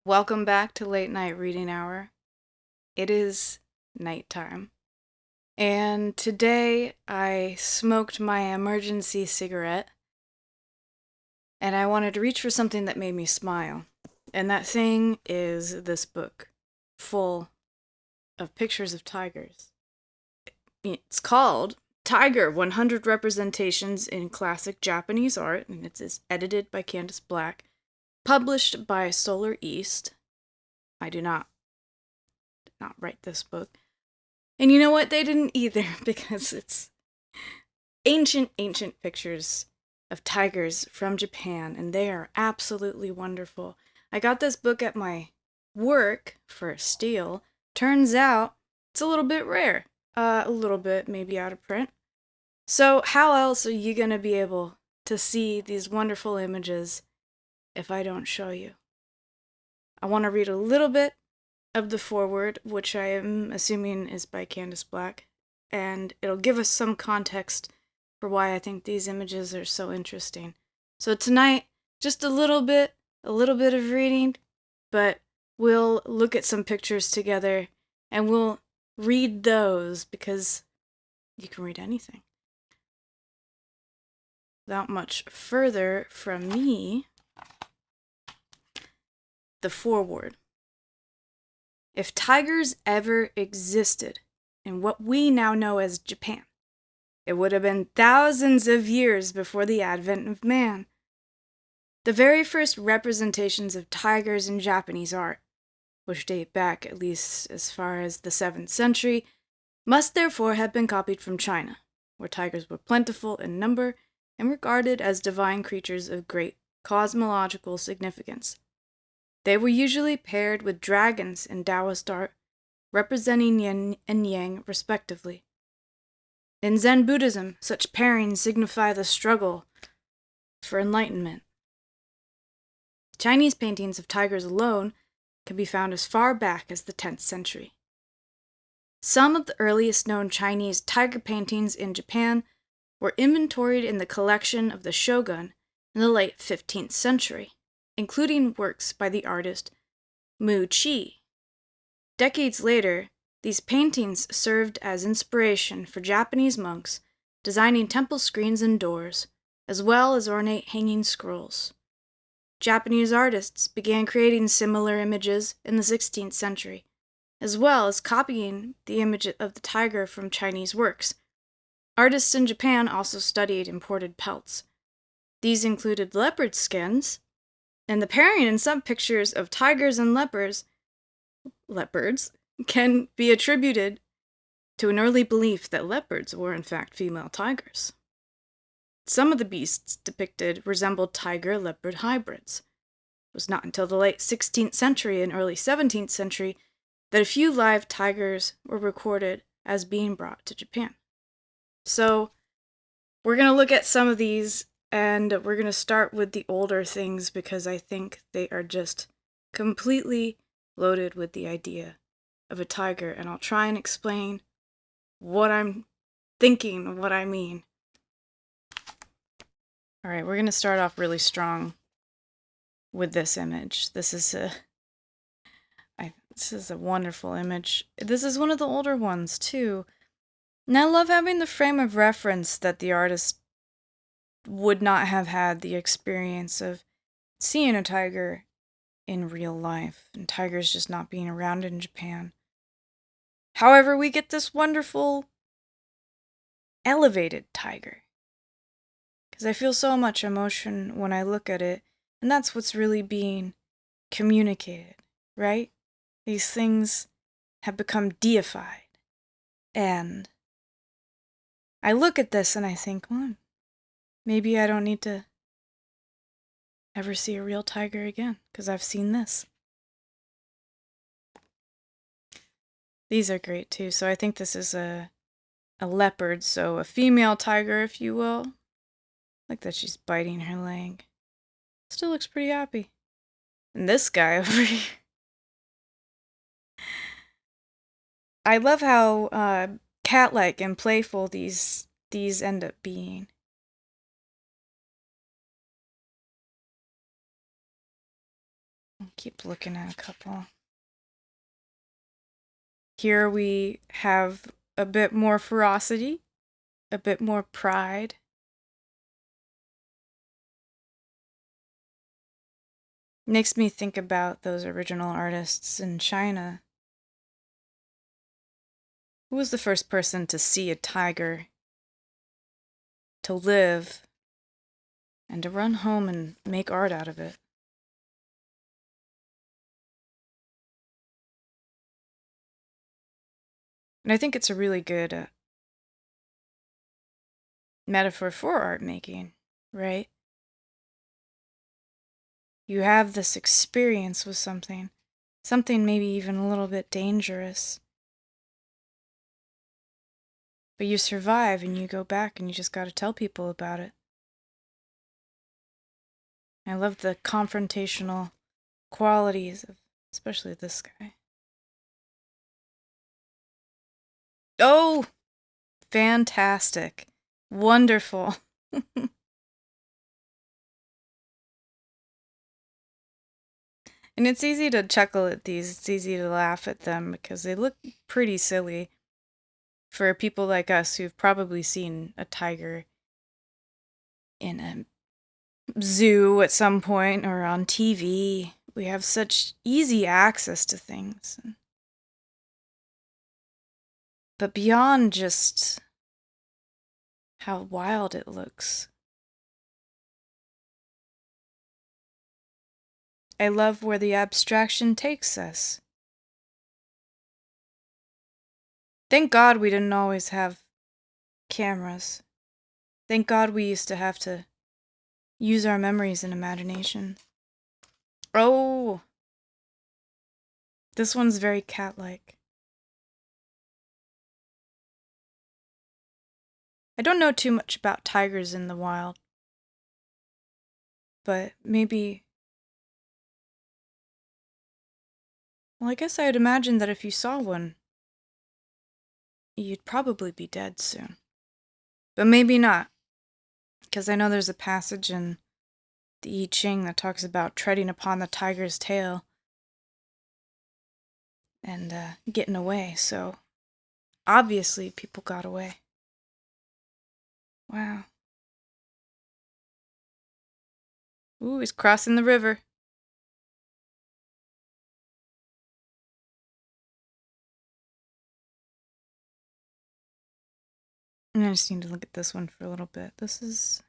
Welcome back to Late Night Reading Hour. It is nighttime. And today I smoked my emergency cigarette and I wanted to reach for something that made me smile. And that thing is this book full of pictures of tigers. It's called Tiger 100 Representations in Classic Japanese Art, and it's edited by Candice Black, published by Solar East. I did not write this book. And you know what? They didn't either, because it's ancient pictures of tigers from Japan, and they are absolutely wonderful. I got this book at my work for a steal. Turns out it's a little bit rare. A little bit, maybe out of print. So how else are you going to be able to see these wonderful images if I don't show you? I want to read a little bit of the foreword, which I am assuming is by Candice Black, and it'll give us some context for why I think these images are so interesting. So tonight, just a little bit of reading, but we'll look at some pictures together, and we'll read those, because you can read anything. Without much further from me, the foreword. If tigers ever existed in what we now know as Japan, it would have been thousands of years before the advent of man. The very first representations of tigers in Japanese art, which date back at least as far as the 7th century, must therefore have been copied from China, where tigers were plentiful in number and regarded as divine creatures of great cosmological significance. They were usually paired with dragons in Taoist art, representing yin and yang respectively. In Zen Buddhism, such pairings signify the struggle for enlightenment. Chinese paintings of tigers alone can be found as far back as the 10th century. Some of the earliest known Chinese tiger paintings in Japan were inventoried in the collection of the shogun in the late 15th century, including works by the artist Mu Qi. Decades later, these paintings served as inspiration for Japanese monks designing temple screens and doors, as well as ornate hanging scrolls. Japanese artists began creating similar images in the 16th century, as well as copying the image of the tiger from Chinese works. Artists in Japan also studied imported pelts. These included leopard skins, and the pairing in some pictures of tigers and leopards can be attributed to an early belief that leopards were in fact female tigers. Some of the beasts depicted resembled tiger-leopard hybrids. It was not until the late 16th century and early 17th century that a few live tigers were recorded as being brought to Japan. So, we're going to look at some of these, and we're going to start with the older things because I think they are just completely loaded with the idea of a tiger, and I'll try and explain what I'm thinking, what I mean. Alright, we're going to start off really strong with this image. This is a wonderful image. This is one of the older ones, too. And I love having the frame of reference that the artist would not have had the experience of seeing a tiger in real life, and tigers just not being around in Japan. However, we get this wonderful elevated tiger, because I feel so much emotion when I look at it, and that's what's really being communicated, right? These things have become deified, and I look at this and I think, well, maybe I don't need to ever see a real tiger again, because I've seen this. These are great too. So I think this is a leopard, so a female tiger, if you will. Like that she's biting her leg. Still looks pretty happy. And this guy over here. I love how cat-like and playful these end up being. I'll keep looking at a couple. Here we have a bit more ferocity, a bit more pride. Makes me think about those original artists in China. Who was the first person to see a tiger, to live, and to run home and make art out of it? And I think it's a really good metaphor for art making, right? You have this experience with something maybe even a little bit dangerous, but you survive and you go back and you just gotta tell people about it. I love the confrontational qualities of especially this guy. Oh, fantastic. Wonderful. And it's easy to chuckle at these. It's easy to laugh at them because they look pretty silly for people like us who've probably seen a tiger in a zoo at some point or on TV. We have such easy access to things. But beyond just how wild it looks, I love where the abstraction takes us. Thank God we didn't always have cameras. Thank God we used to have to use our memories and imagination. Oh, this one's very cat-like. I don't know too much about tigers in the wild, but maybe... Well, I guess I'd imagine that if you saw one, you'd probably be dead soon. But maybe not, because I know there's a passage in the I Ching that talks about treading upon the tiger's tail and getting away, so obviously people got away. Wow. Ooh, he's crossing the river. And I just need to look at this one for a little bit. This is...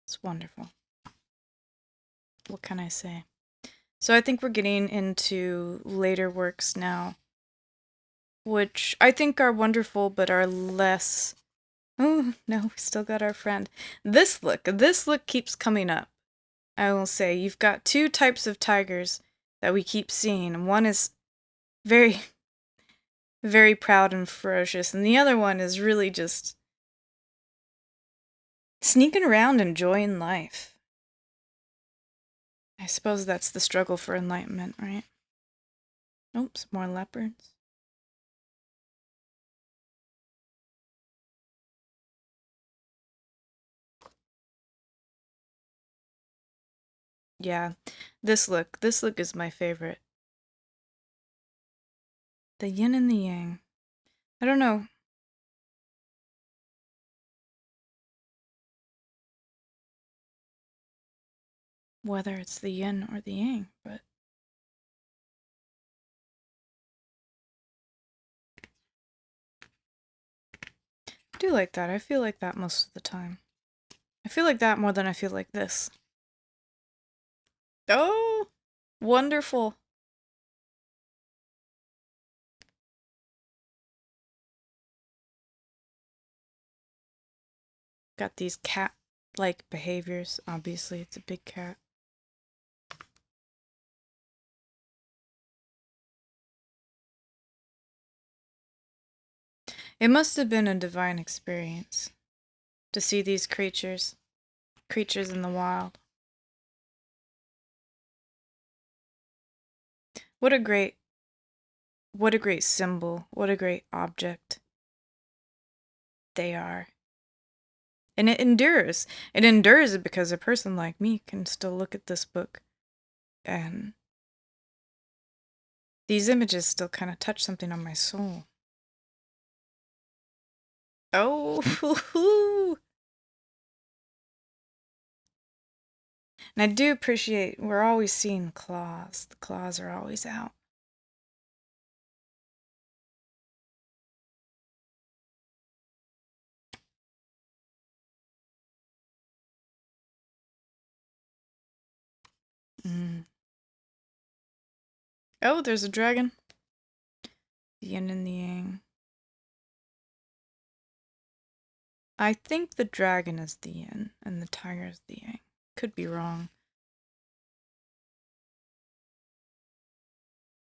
It's wonderful. What can I say? So I think we're getting into later works now, which I think are wonderful, but are less... Oh, no, we still got our friend. This look keeps coming up. I will say, you've got two types of tigers that we keep seeing. One is very, very proud and ferocious, and the other one is really just sneaking around enjoying life. I suppose that's the struggle for enlightenment, right? Oops, more leopards. Yeah, this look is my favorite. The yin and the yang. I don't know. Whether it's the yin or the yang, but I do like that. I feel like that most of the time. I feel like that more than I feel like this. Oh, wonderful. Got these cat-like behaviors. Obviously, it's a big cat. It must have been a divine experience to see these creatures in the wild. What a great symbol, what a great object they are. And it endures. It endures because a person like me can still look at this book and these images still kind of touch something on my soul. Oh, and I do appreciate we're always seeing claws. The claws are always out. Mm. Oh, there's a dragon. The yin and the yang. I think the dragon is the yin and the tiger is the yang. Could be wrong.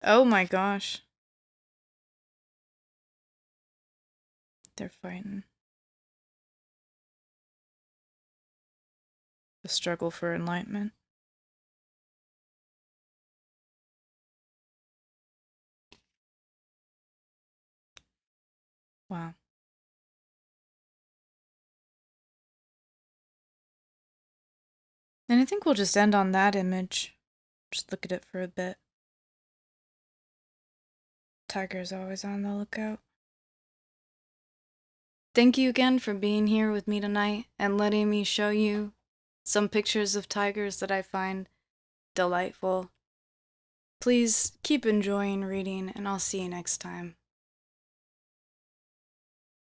Oh my gosh. They're fighting. The struggle for enlightenment. Wow. And I think we'll just end on that image. Just look at it for a bit. Tiger's always on the lookout. Thank you again for being here with me tonight and letting me show you some pictures of tigers that I find delightful. Please keep enjoying reading, and I'll see you next time.